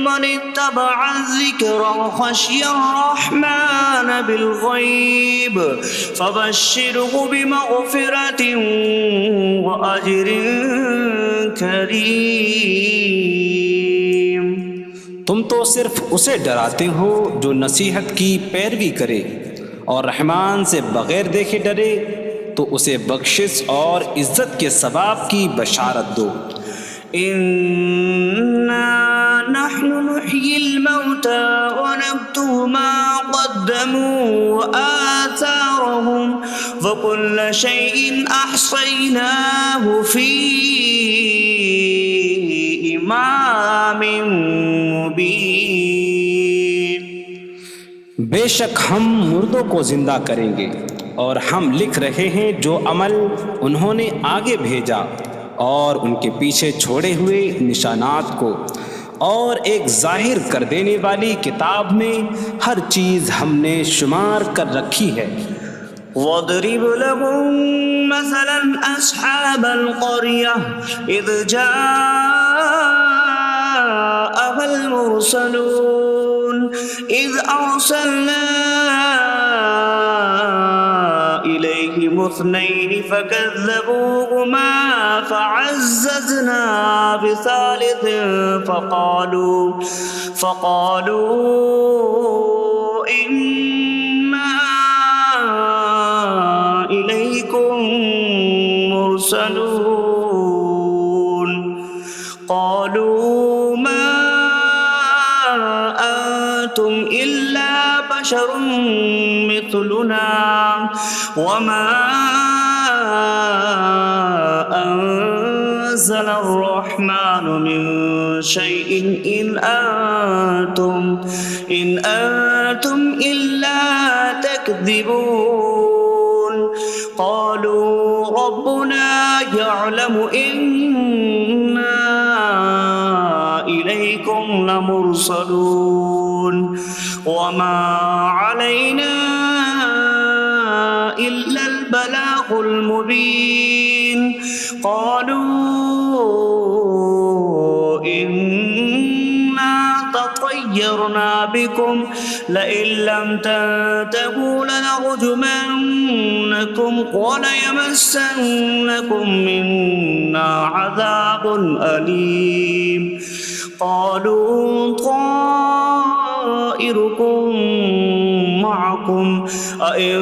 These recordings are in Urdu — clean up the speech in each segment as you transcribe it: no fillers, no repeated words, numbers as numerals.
من اتبع الذكر وخشي الرحمن بالغيب فبشره بمغفرة وأجر كريم۔ تم تو صرف اسے ڈراتے ہو جو نصیحت کی پیروی کرے اور رحمان سے بغیر دیکھے ڈرے، تو اسے بخشش اور عزت کے ثواب کی بشارت دو۔ نحن نحيي الموتى ونكتب ما قدموا وآثارهم وكل شيء أحصيناه في إمام مبين۔ بے شک ہم مردوں کو زندہ کریں گے اور ہم لکھ رہے ہیں جو عمل انہوں نے آگے بھیجا اور ان کے پیچھے چھوڑے ہوئے نشانات کو، اور ایک ظاہر کر دینے والی کتاب میں ہر چیز ہم نے شمار کر رکھی ہے۔ وَاضْرِبْ لَهُم مَّثَلًا أَصْحَابَ الْقَرْيَةِ إِذْ جَاءَهَا الْمُرْسَلُونَ إِذْ أَرْسَلْنَا إِلَيْهِمْ منهم اثنين فكذبوهما فعززنا بثالث فقالوا إنا إليكم مرسلون قالوا ما أنتم إلا بشر مثلنا وما أنزل الرحمن من شيء إن أنتم إلا تكذبون قالوا ربنا يعلم إنا إليكم لمرسلون وما علينا إلا البلاغ المبين قالوا إنا تطيرنا بكم لئن لم تنتهوا لنرجمنكم وليمسنكم منا عذاب أليم قالوا طائركم معكم أئن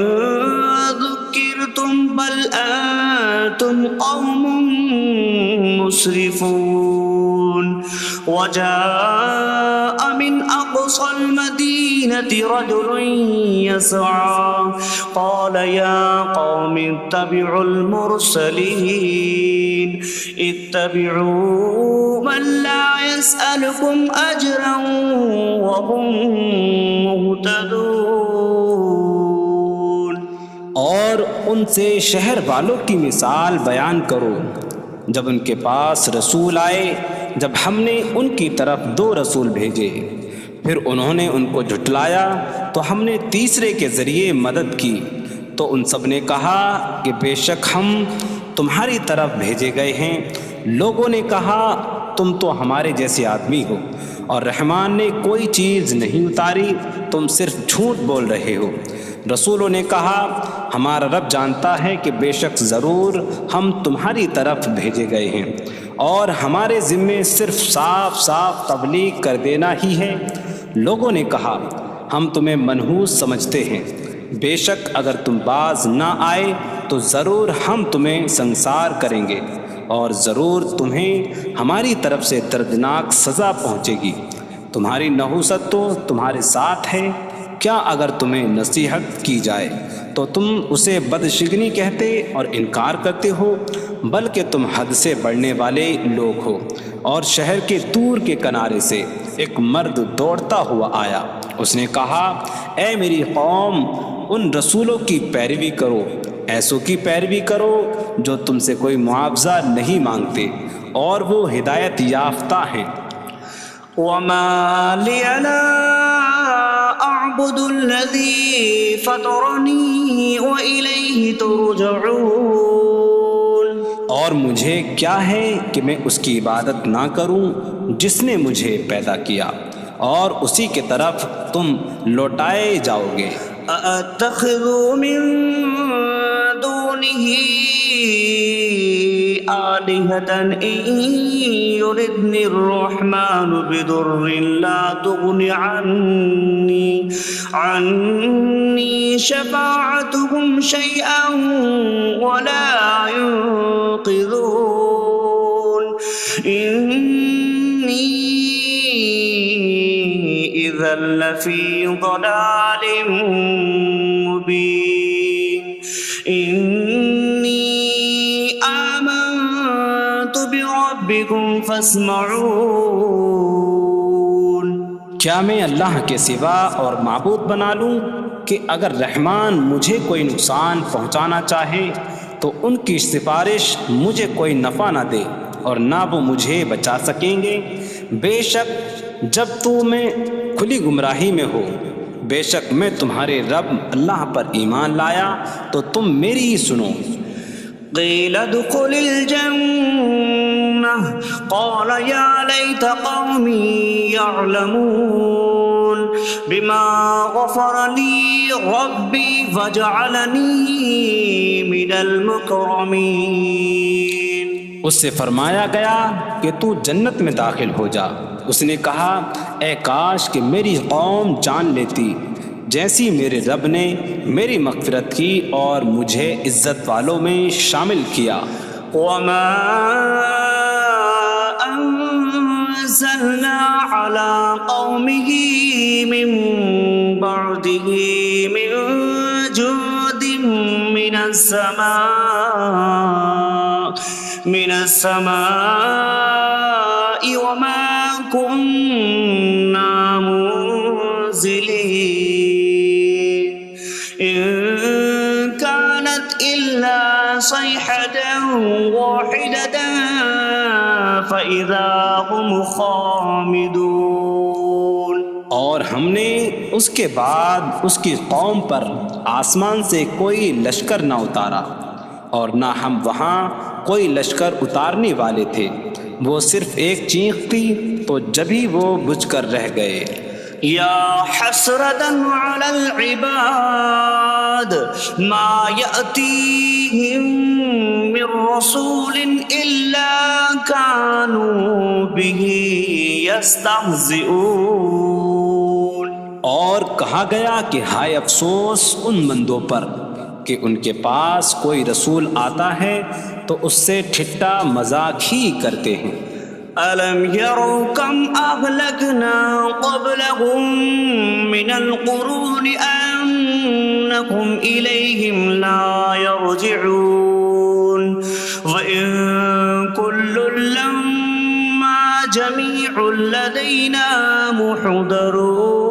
ذكرتم بل أنتم قوم مسرفون وجاء من أقصى المدينة رجل يسعى قال يا قوم اتبعوا المرسلين اتبعوا من لا يسألكم أجرا وهم مهتدون اور ان سے شہر والوں کی مثال بیان کرو جب ان کے پاس رسول آئے جب ہم نے ان کی طرف 2 رسول بھیجے پھر انہوں نے ان کو جھٹلایا تو ہم نے تیسرے کے ذریعے مدد کی تو ان سب نے کہا کہ بے شک ہم تمہاری طرف بھیجے گئے ہیں لوگوں نے کہا تم تو ہمارے جیسے آدمی ہو اور رحمان نے کوئی چیز نہیں اتاری تم صرف جھوٹ بول رہے ہو رسولوں نے کہا ہمارا رب جانتا ہے کہ بے شک ضرور ہم تمہاری طرف بھیجے گئے ہیں اور ہمارے ذمے صرف صاف صاف تبلیغ کر دینا ہی ہے لوگوں نے کہا ہم تمہیں منحوس سمجھتے ہیں بے شک اگر تم باز نہ آئے تو ضرور ہم تمہیں سنسار کریں گے اور ضرور تمہیں ہماری طرف سے دردناک سزا پہنچے گی تمہاری نحوست تو تمہارے ساتھ ہے کیا اگر تمہیں نصیحت کی جائے تو تم اسے بدشگنی کہتے اور انکار کرتے ہو بلکہ تم حد سے بڑھنے والے لوگ ہو اور شہر کے دور کے کنارے سے ایک مرد دوڑتا ہوا آیا اس نے کہا اے میری قوم ان رسولوں کی پیروی کرو ایسوں کی پیروی کرو جو تم سے کوئی معاوضہ نہیں مانگتے اور وہ ہدایت یافتہ ہیں وما لي لا أعبد الذي فطرني وإليه ترجعون اور مجھے کیا ہے کہ میں اس کی عبادت نہ کروں جس نے مجھے پیدا کیا اور اسی کی طرف تم لوٹائے جاؤ گے أأتخذ من دونه آلهة إن يردني الرحمن بضر لا تغن عني شفاعتهم شيئا ولا ينقذون إني إذا لفي ضلال مبين إني آمنت بربكم فاسمعون کیا میں اللہ کے سوا اور معبود بنا لوں کہ اگر رحمان مجھے کوئی نقصان پہنچانا چاہے تو ان کی سفارش مجھے کوئی نفع نہ دے اور نہ وہ مجھے بچا سکیں گے بے شک جب میں کھلی گمراہی میں ہو بے شک میں تمہارے رب اللہ پر ایمان لایا تو تم میری ہی سنو قیل ادخل الجنة قال یا لیت قومی یعلمون بما غفر لي ربي وجعلني من المكرمين. اس سے فرمایا گیا کہ تو جنت میں داخل ہو جا. اس نے کہا اے کاش کہ میری قوم جان لیتی جیسی میرے رب نے میری مغفرت کی اور مجھے عزت والوں میں شامل کیا. وما أنزلنا على قومه من بعده من جود من السماء وما كنا منزلين إن كانت إلا صيحة واحدة فإذا هم خامدون. اور ہم نے اس کے بعد اس کی قوم پر آسمان سے کوئی لشکر نہ اتارا اور نہ ہم وہاں کوئی لشکر اتارنے والے تھے. وہ صرف ایک چیخ تھی تو جبھی وہ بجھ کر رہ گئے. يا حسرة على العباد ما يأتيهم من رسول إلا كانوا به يستهزئون. اور کہا گیا کہ ہائے افسوس ان بندوں پر کہ ان کے پاس کوئی رسول آتا ہے تو اس سے ٹھٹا مذاق ہی کرتے ہیں. ألم يروا كم أهلكنا قبلهم من القرون أنكم إليهم لا يرجعون وإن كل لما جميع لدينا محضرون.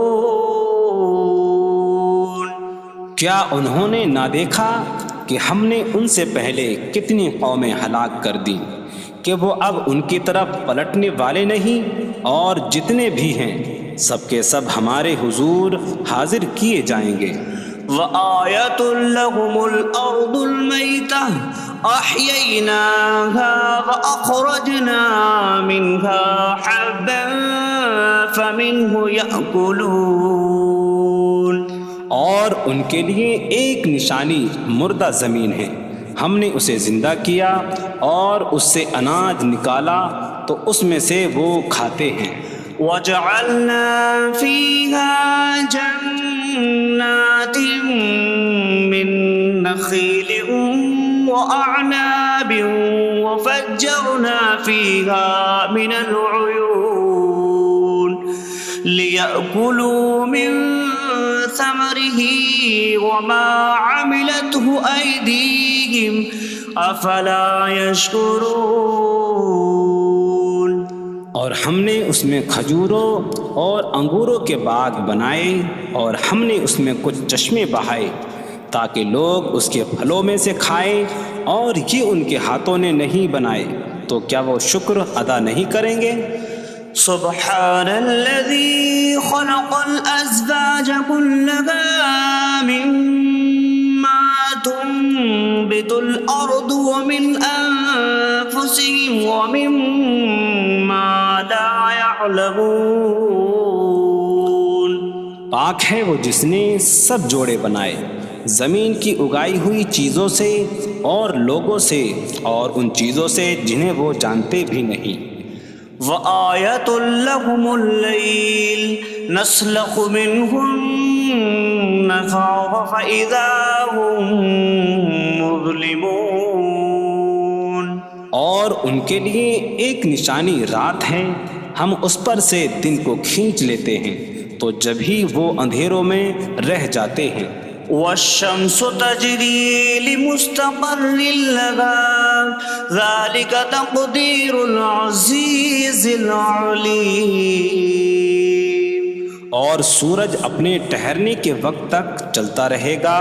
کیا انہوں نے نہ دیکھا کہ ہم نے ان سے پہلے کتنی قومیں ہلاک کر دیں کہ وہ اب ان کی طرف پلٹنے والے نہیں، اور جتنے بھی ہیں سب کے سب ہمارے حضور حاضر کیے جائیں گے. وآية لهم الأرض الميتة أحييناها وأخرجنا منها حبا فمنه يأكلون. اور ان کے لیے ایک نشانی مردہ زمین ہے، ہم نے اسے زندہ کیا اور اس سے اناج نکالا تو اس میں سے وہ کھاتے ہیں. وجعلنا فيها جنات من نخيل وأعناب وفجرنا فيها من العيون ليأكلوا من ثمره وما عملته أيديهم أفلا يشكرون. اور ہم نے اس میں کھجوروں اور انگوروں کے باغ بنائے اور ہم نے اس میں کچھ چشمے بہائے تاکہ لوگ اس کے پھلوں میں سے کھائیں، اور یہ ان کے ہاتھوں نے نہیں بنائے تو کیا وہ شکر ادا نہیں کریں گے؟ سبحان الذي خلق الأزواج كلها مما تنبت الأرض ومن أنفسهم ومما لا يعلمون. پاک ہے وہ جس نے سب جوڑے بنائے زمین کی اگائی ہوئی چیزوں سے اور لوگوں سے اور ان چیزوں سے جنہیں وہ جانتے بھی نہیں. وآية لهم الليل نسلخ منه النهار فإذا هم مظلمون. اور ان کے لیے ایک نشانی رات ہے، ہم اس پر سے دن کو کھینچ لیتے ہیں تو جب ہی وہ اندھیروں میں رہ جاتے ہیں. والشمس تجري لمستقر لها ذلك تقدير العزيز العليم. اور سورج اپنے ٹھہرنے کے وقت تک چلتا رہے گا،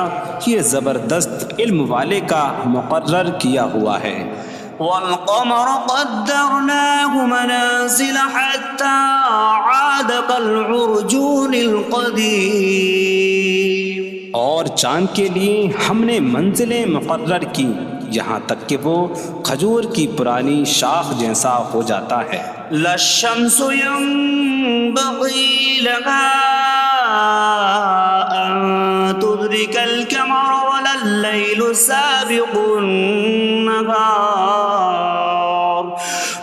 یہ زبردست علم والے کا مقرر کیا ہوا ہے. والقمر قدرناه منازل حتى عاد كالعرجون القديم. اور چاند کے لیے ہم نے منزلیں مقرر کی یہاں تک کہ وہ کھجور کی پرانی شاخ جیسا ہو جاتا ہے. لا الشمس ينبغي لها أن تدرك القمر ولا الليل سابق النهار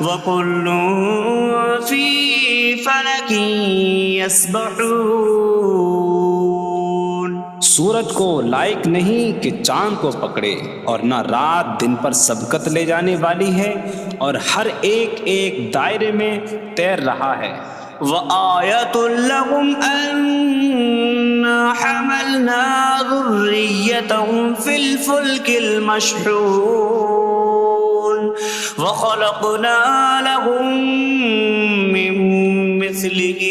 وكل في فلك يسبحون. سورج کو لائق نہیں کہ چاند کو پکڑے، اور نہ رات دن پر سبقت لے جانے والی ہے، اور ہر ایک ایک دائرے میں تیر رہا ہے. وآية لهم أنا حملنا ذريتهم في الفلك المشحون وخلقنا لهم من مثله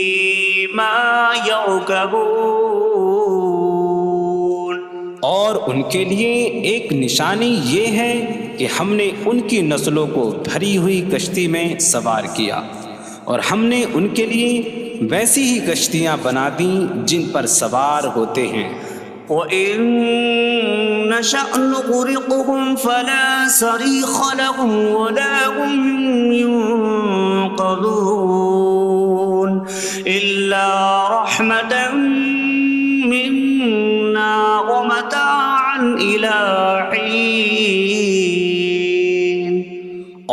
ما يركبون. اور ان کے لیے ایک نشانی یہ ہے کہ ہم نے ان کی نسلوں کو بھری ہوئی کشتی میں سوار کیا، اور ہم نے ان کے لیے ویسی ہی کشتیاں بنا دیں جن پر سوار ہوتے ہیں. وَإِن نَّشَأْ نُغْرِقْهُمْ فَلَا صَرِيخَ لَهُمْ وَلَا هُمْ يُنقَذُونَ إِلَّا رَحْمَةً مِّنَّا وَمَتَاعًا إِلَىٰ حِينٍ.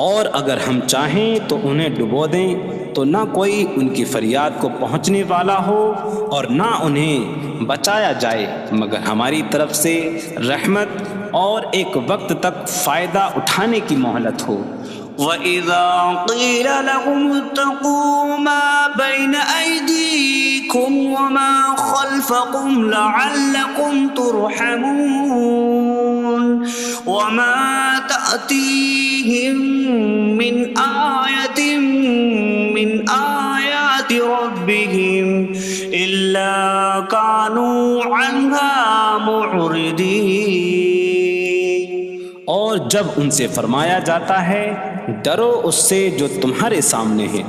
اور اگر ہم چاہیں تو انہیں ڈبو دیں تو نہ کوئی ان کی فریاد کو پہنچنے والا ہو اور نہ انہیں بچایا جائے مگر ہماری طرف سے رحمت اور ایک وقت تک فائدہ اٹھانے کی مہلت ہو. وَإِذَا قِيلَ لَهُمُ اتَّقُوا مَا بَيْنَ أَيْدِيكُمْ وَمَا خَلْفَكُمْ لَعَلَّكُمْ تُرْحَمُونَ وَمَا تَأْتِيهِمْ مِنْ آيَةٍ مِنْ آيَاتِ رَبِّهِمْ إِلَّا كَانُوا عَنْهَا مُعْرِضِينَ. اور جب ان سے فرمایا جاتا ہے ڈرو اس سے جو تمہارے سامنے ہے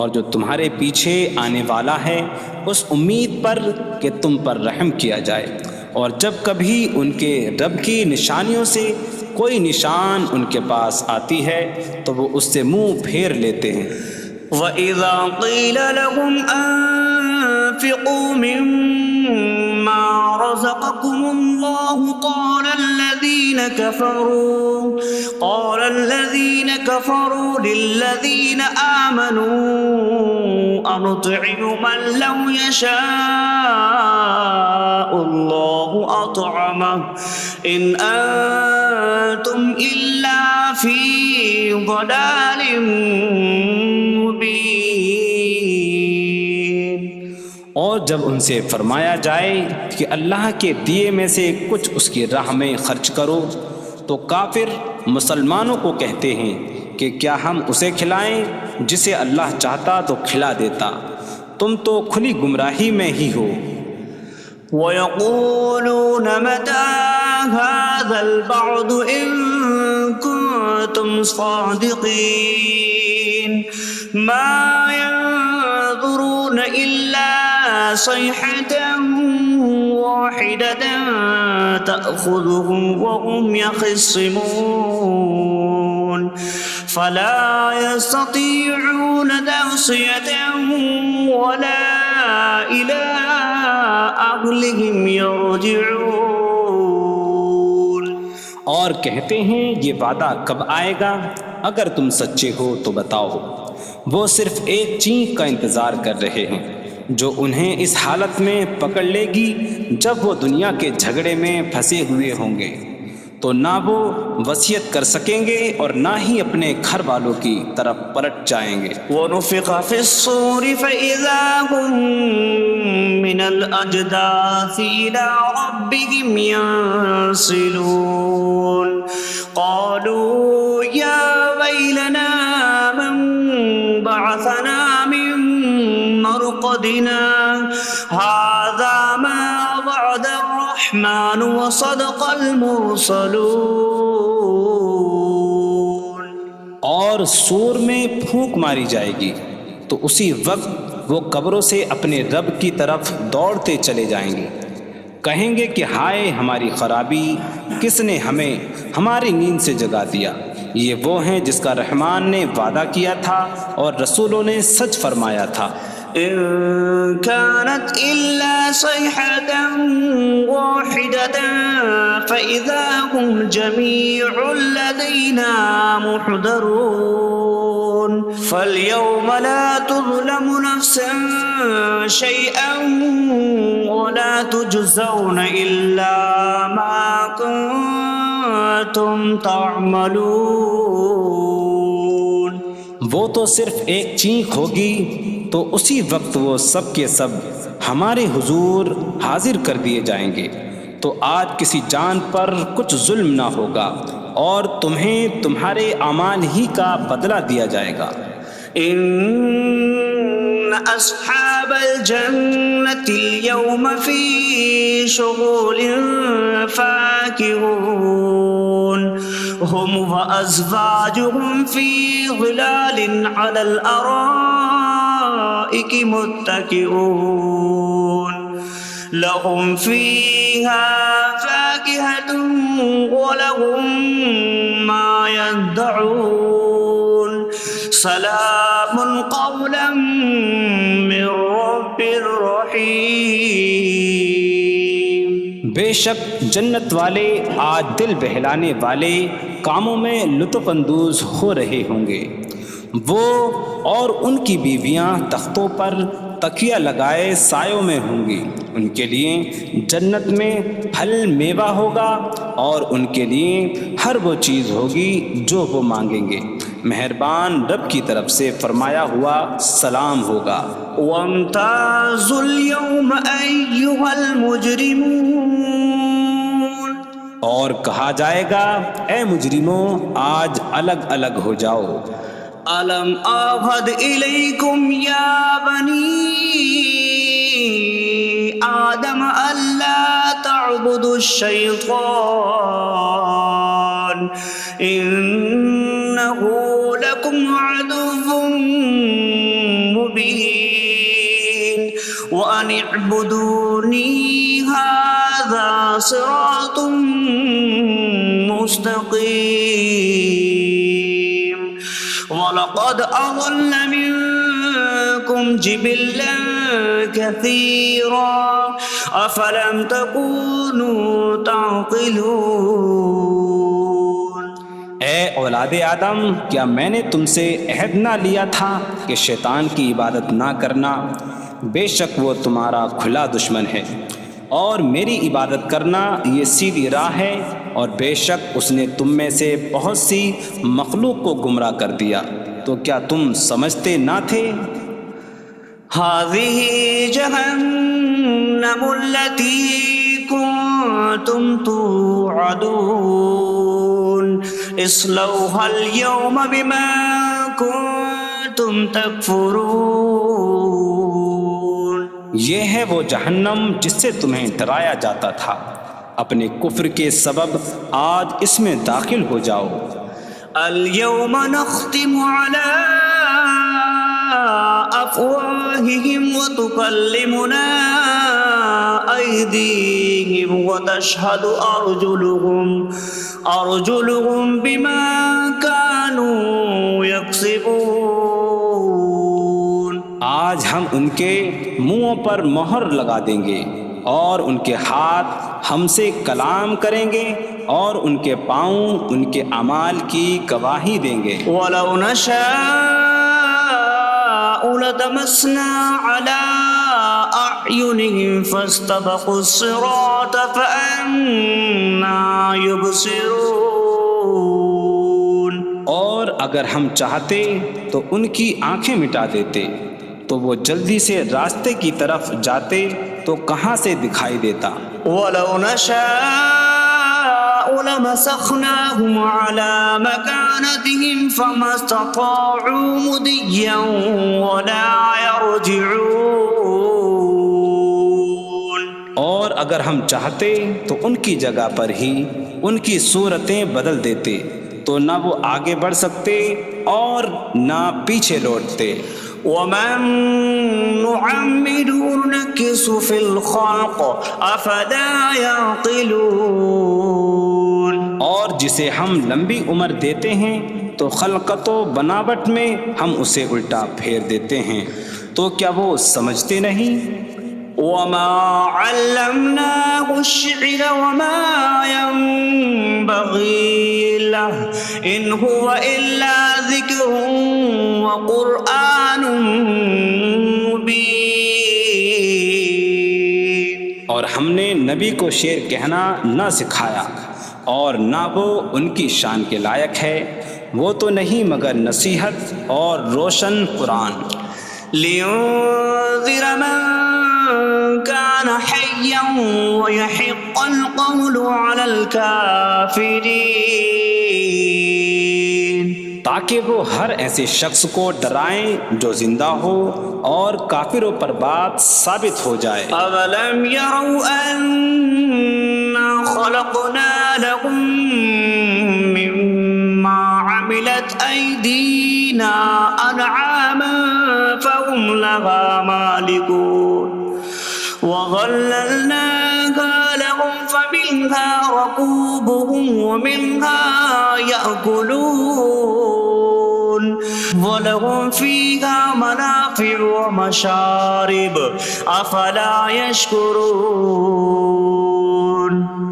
اور جو تمہارے پیچھے آنے والا ہے، اس امید پر کہ تم پر رحم کیا جائے، اور جب کبھی ان کے رب کی نشانیوں سے کوئی نشان ان کے پاس آتی ہے تو وہ اس سے منہ پھیر لیتے ہیں. وَإِذَا قِيلَ لَهُمْ أَنفِقُوا مِمَّا رَزَقَكُمُ اللَّهُ قَالَ الَّذِينَ كَفَرُوا لِلَّذِينَ آمَنُوا أَنُطْعِمُ مَن لَّوْ يَشَاءُ اللَّهُ أَطْعَمَهُ إِنْ أَنتُمْ إِلَّا فِي ضَلَالٍ مبین. اور جب ان سے فرمایا جائے کہ اللہ کے دیے میں سے کچھ اس کی راہ میں خرچ کرو تو کافر مسلمانوں کو کہتے ہیں کہ کیا ہم اسے کھلائیں جسے اللہ چاہتا تو کھلا دیتا، تم تو کھلی گمراہی میں ہی ہو. وَيَقُولُونَ مَتَىٰ هَٰذَا الْوَعْدُ إِن كُنتُمْ صَادِقِينَ مَا يَنظُرُونَ إِلَّا صَيْحَةً وَاحِدَةً تَأْخُذُهُمْ وَهُمْ يَخِصِّمُونَ فَلَا يَسْتَطِيعُونَ تَوْصِيَةً وَلَا إِلَىٰ أَهْلِهِمْ يَرْجِعُونَ. اور کہتے ہیں یہ وعدہ کب آئے گا؟ اگر تم سچے ہو تو بتاؤ. وہ صرف ایک چینخ کا انتظار کر رہے ہیں جو انہیں اس حالت میں پکڑ لے گی جب وہ دنیا کے جھگڑے میں پھنسے ہوئے ہوں گے، تو نہ وہ وصیت کر سکیں گے اور نہ ہی اپنے گھر والوں کی طرف پلٹ جائیں گے. وَنُفِخَ فِي الصُّورِ فَإِذَا هُم مِّنَ الْأَجْدَاثِ إِلَىٰ رَبِّهِمْ يَنسِلُونَ قَالُوا يَا وَيْلَنَا مَن بَعَثَنَا مِن مَّرْقَدِنَا هَٰذَا مَا وَعَدَ الرَّحْمَٰنُ وَصَدَقَ الْمُرْسَلُونَ. اور سور میں پھونک ماری جائے گی تو اسی وقت وہ قبروں سے اپنے رب کی طرف دوڑتے چلے جائیں گے، کہیں گے کہ ہائے ہماری خرابی، کس نے ہمیں ہماری نیند سے جگا دیا. یہ وہ ہیں جس کا رحمان نے وعدہ کیا تھا اور رسولوں نے سچ فرمایا تھا. إن كانت إلا صيحة واحدة فإذا هم جميع لدينا محضرون فاليوم لا تظلم نفس شيئا ولا تجزون إلا ما كنتم تعملون. وہ تو صرف ایک چینخ ہوگی تو اسی وقت وہ سب کے سب ہمارے حضور حاضر کر دیے جائیں گے. تو آج کسی جان پر کچھ ظلم نہ ہوگا اور تمہیں تمہارے اعمال ہی کا بدلہ دیا جائے گا. إن أصحاب الجنة اليوم في شغل فاكهون هم وأزواجهم في ظلال على الأرائك متكئون لهم فيها فاكهة ولهم ما يدعون سلام قولا من رب رحیم. بے شک جنت والے آج دل بہلانے والے کاموں میں لطف اندوز ہو رہے ہوں گے. وہ اور ان کی بیویاں تختوں پر تکیہ لگائے سایوں میں ہوں گی. ان کے لیے جنت میں پھل میوہ ہوگا اور ان کے لیے ہر وہ چیز ہوگی جو وہ مانگیں گے. مہربان رب کی طرف سے فرمایا ہوا سلام ہوگا. وامتازوا اليوم أيها المجرمون. اور کہا جائے گا اے مجرموں آج الگ الگ ہو جاؤ. ألم أعهد إليكم يا بني آدم ألا تعبدوا الشيطان إنه لكم عدو مبين وأن اعبدوني هذا صراط مستقيم. وَلَقَدْ أَضَلَّ مِنكُمْ جِبِلًّا كَثِيرًا أَفَلَمْ تَكُونُوا تَعْقِلُونَ. اے اولاد آدم کیا میں نے تم سے عہد نہ لیا تھا کہ شیطان کی عبادت نہ کرنا؟ بے شک وہ تمہارا کھلا دشمن ہے اور میری عبادت کرنا یہ سیدھی راہ ہے. اور بے شک اس نے تم میں سے بہت سی مخلوق کو گمراہ کر دیا. تو کیا تم سمجھتے نہ تھے؟ هذه جهنم التي كنتم توعدون اصلوها اليوم بما كنتم تكفرون. یہ ہے وہ جہنم جس سے تمہیں ڈرایا جاتا تھا. اپنے کفر کے سبب آج اس میں داخل ہو جاؤ. اليوم نختم على أفواههم وتكلمنا أيديهم وتشهد أرجلهم بما كانوا يكسبون. آج ہم ان کے منہوں پر مہر لگا دیں گے اور ان کے ہاتھ ہم سے کلام کریں گے اور ان کے پاؤں ان کے اعمال کی گواہی دیں گے. وَلَوْ نَشَاءُ لَطَمَسْنَا عَلَىٰ أَعْيُنِهِمْ فَاسْتَبَقُوا الصِّرَاطَ فَأَنَّىٰ يُبْصِرُونَ. اور اگر ہم چاہتے تو ان کی آنکھیں مٹا دیتے تو وہ جلدی سے راستے کی طرف جاتے تو کہاں سے دکھائی دیتا. وَلَوْ نَشَاءُ لَمَسَخْنَاهُمْ عَلَىٰ مَكَانَتِهِمْ فَمَا اسْتَطَاعُوا مُضِيًّا وَلَا يَرْجِعُونَ. اور اگر ہم چاہتے تو ان کی جگہ پر ہی ان کی صورتیں بدل دیتے تو نہ وہ آگے بڑھ سکتے اور نہ پیچھے لوٹتے. وَمَن نُعَمِّرْهُ نُنَكِّسْهُ فِي الْخَلْقِ أَفَلَا يَعْقِلُونَ. اور جسے ہم لمبی عمر دیتے ہیں تو خلقت و بناوٹ میں ہم اسے الٹا پھیر دیتے ہیں. تو کیا وہ سمجھتے نہیں؟ وما علمناه الشعر وما ينبغي له إن هو إلا ذكر وقرآن مبين. اور ہم نے نبی کو شعر کہنا نہ سکھایا اور نہ وہ ان کی شان کے لائق ہے، وہ تو نہیں مگر نصیحت اور روشن قرآن. لينذر من كان حيا ويحق القول على الكافرين. تاکہ وہ ہر ایسے شخص کو ڈرائیں جو زندہ ہو اور کافروں پر بات ثابت ہو جائے. أولم يروا أنا خلقنا لهم مما عملت أيدينا أنعاما فهم لها مالكون وظللناها لهم فمنها ركوبهم ومنها يأكلون ولهم فيها منافع ومشارب أفلا يشكرون.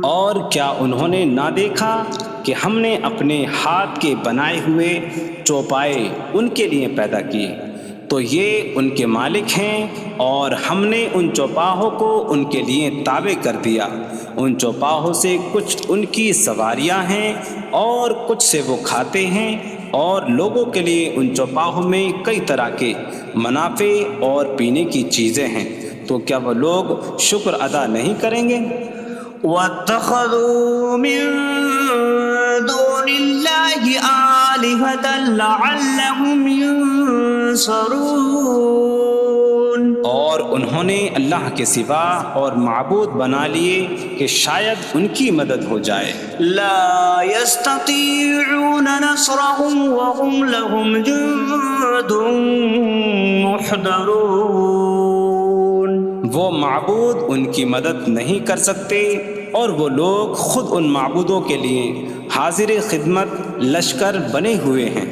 اور کیا انہوں نے نہ دیکھا کہ ہم نے اپنے ہاتھ کے بنائے ہوئے چوپائے ان کے لیے پیدا کیے، تو یہ ان کے مالک ہیں، اور ہم نے ان چوپاہوں کو ان کے لیے تابع کر دیا. ان چوپاہوں سے کچھ ان کی سواریاں ہیں اور کچھ سے وہ کھاتے ہیں، اور لوگوں کے لیے ان چوپاہوں میں کئی طرح کے منافع اور پینے کی چیزیں ہیں. تو کیا وہ لوگ شکر ادا نہیں کریں گے؟ واتخذوا من دون الله آلهة لعلهم ينصرون. اور انہوں نے اللہ کے سوا اور معبود بنا لیے کہ شاید ان کی مدد ہو جائے. لا يستطيعون نصرهم وهم لهم جند محضرون. وہ معبود ان کی مدد نہیں کر سکتے، اور وہ لوگ خود ان معبودوں کے لیے حاضر خدمت لشکر بنے ہوئے ہیں.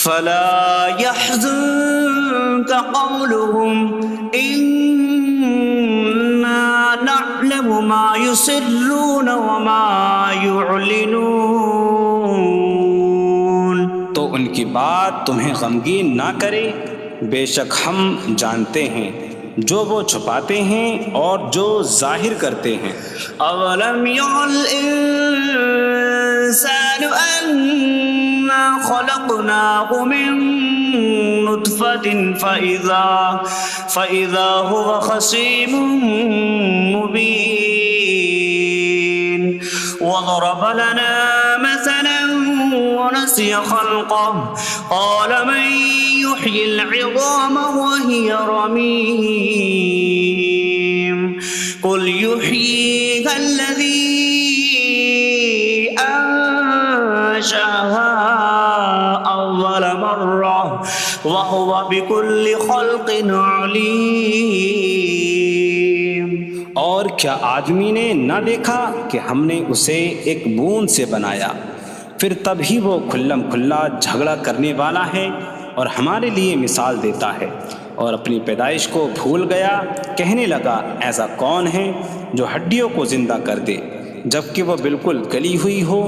فلا يحزنك قولهم إنا نعلم ما يسرون وما يعلنون. تو ان کی بات تمہیں غمگین نہ کرے، بے شک ہم جانتے ہیں جو وہ چھپاتے ہیں اور جو ظاہر کرتے ہیں. أولم ير الإنسان أنا خلقناه من نطفة فإذا هو خصيم مبين. وضرب لنا مثلا ونسي خلقه قال من يحيي العظام وهي رميم قل يحييها الذي أنشأها أول مرة وهو بكل خلق عليم. اور کیا آدمی نے نہ دیکھا کہ ہم نے اسے ایک بوند سے بنایا، پھر تب ہی وہ کھلم کھلا جھگڑا کرنے والا ہے اور ہمارے لیے مثال دیتا ہے. اور اپنی پیدائش کو بھول گیا، کہنے لگا ایسا کون ہے جو ہڈیوں کو زندہ کر دے جبکہ وہ بالکل گلی ہوئی ہو.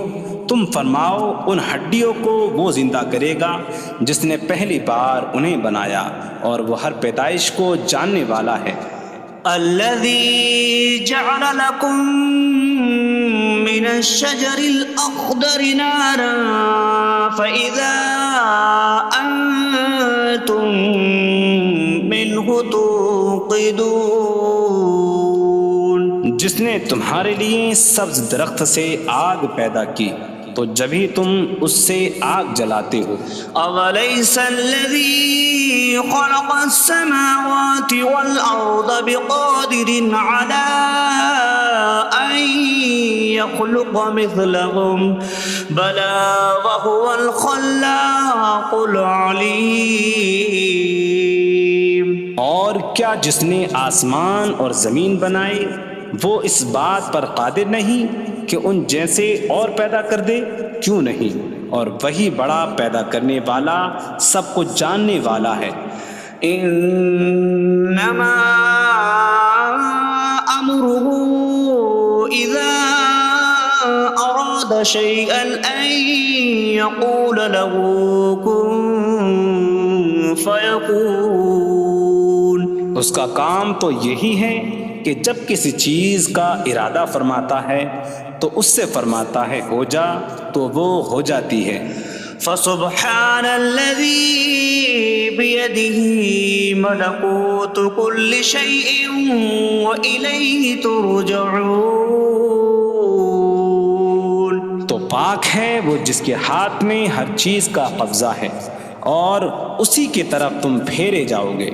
تم فرماؤ ان ہڈیوں کو وہ زندہ کرے گا جس نے پہلی بار انہیں بنایا، اور وہ ہر پیدائش کو جاننے والا ہے. الذي جعل لكم من الشجر الأخضر نارا فإذا أنتم منه توقدون. جس نے تمہارے لیے سبز درخت سے آگ پیدا کی تو جبھی تم اس سے آگ جلاتے ہو. أوليس الذي خلق السماوات والأرض بقادر على أن يخلق مثلهم بلى وهو الخلاق العليم. اور کیا جس نے آسمان اور زمین بنائے وہ اس بات پر قادر نہیں کہ ان جیسے اور پیدا کر دے؟ کیوں نہیں، اور وہی بڑا پیدا کرنے والا، سب کچھ جاننے والا ہے. إنما أمره إذا أراد شيئا أن يقول له كن فيكون. اس کا کام تو یہی ہے کہ جب کسی چیز کا ارادہ فرماتا ہے تو اس سے فرماتا ہے ہو جا، تو وہ ہو جاتی ہے. فسبحان الذي بيده ملكوت كل شيء وإليه ترجعون. تو پاک ہے وہ جس کے ہاتھ میں ہر چیز کا قبضہ ہے اور اسی کی طرف تم پھیرے جاؤ گے.